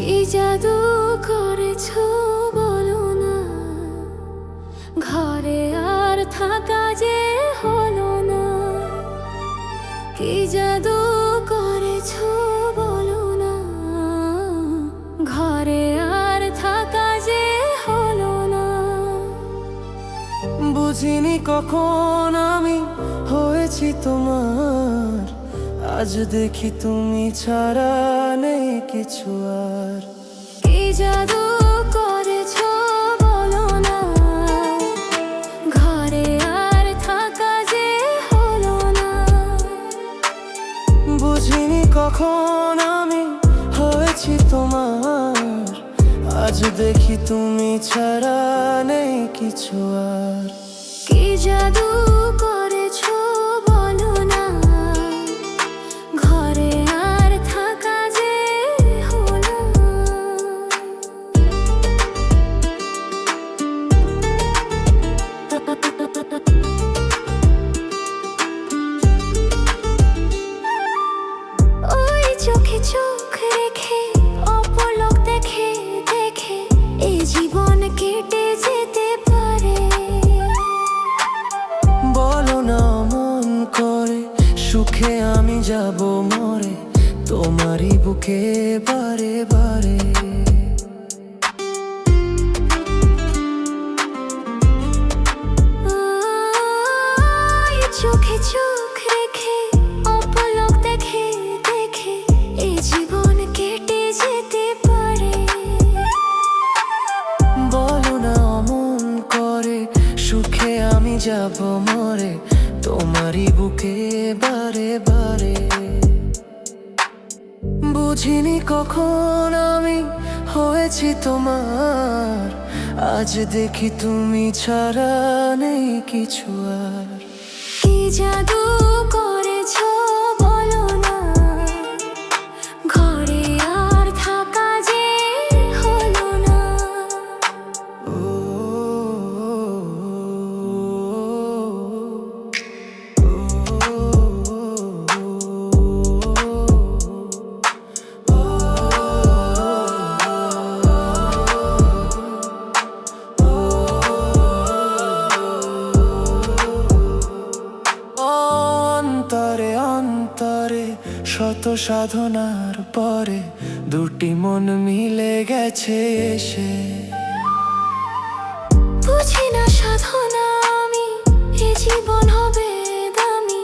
কি জাদু করেছো বলো না, ঘরে আর থাকা যে হলো না। কি জাদু করেছো বলো না, ঘরে আর থাকা যে হলো না। বুঝিনি কখন আমি হয়েছি তোমার, আজ দেখি তুমি ছাড়া নেই কিছু আর। কি জাদু করেছো বলো না, ঘরে আর থাকা যে হলো না। বুঝিনি কখন আমি হয়েছি তোমার, আজ দেখি তুমি ছাড়া নেই কিছু আর। কি জাদু করেছো বলো না, ঘরে আর থাকা যে হলো না। ওই চোখে চোখ রেখে অপলক দেখে দেখে এই জীবন কেটে যেতে পারে। বলো না মন করে, সুখে আমি যাব মরে তোমারই বুকে বারে বারে। ওই চোখে চোখ রেখে অপলক দেখে দেখে এই জীবন কেটে যেতে পারে। বলো না মন করে, সুখে আমি যাব মরে তোমারই বুকে বারে বারে। বুঝিনি কখন আমি হয়েছি তোমার, আজ দেখি তুমি ছাড়া নেই কিছু আর। কি জাদু করেছো বলো না, ঘরে আর থাকা যে হলো না। ও, অন্তরে অন্তরে শত সাধনার পরে দুটি মন মিলে গেছে এসে। বুঝি না সাধনা আমি, এ জীবন হবে দামি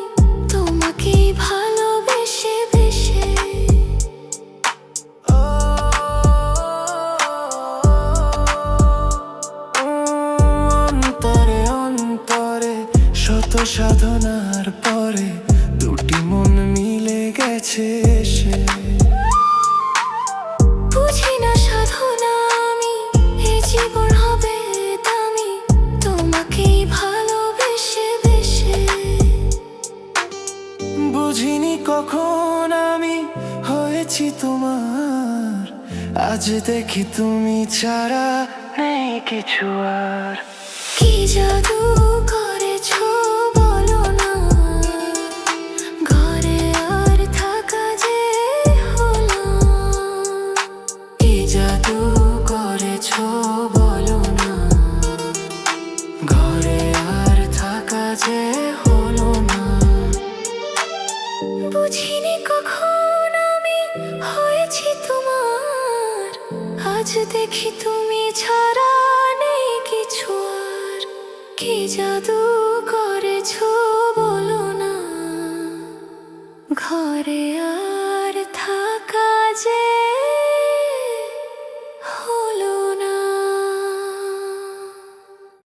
তোমাকেই ভালোবেসে বেসে। অন্তরে অন্তরে শত সাধনার পরে দুটি মন মিলে গেছে এসে। বুঝি না সাধনা আমি, এ জীবন হবে দামি তোমাকেই ভালোবেসে বেসে। বুঝিনি কখন আমি হয়েছি তোমার, আজ দেখি তুমি ছাড়া নেই কিছু আর। কি জাদু করেছো বলো না, ঘরে আর থাকা যে হলো না। কি জাদু করেছো বলো না, ঘরে আর থাকা যে হলো না। বুঝিনি কখন আমি হয়েছি তোমার, আজ দেখি তুমি ছাড়া নেই কিছু আর। কি জাদু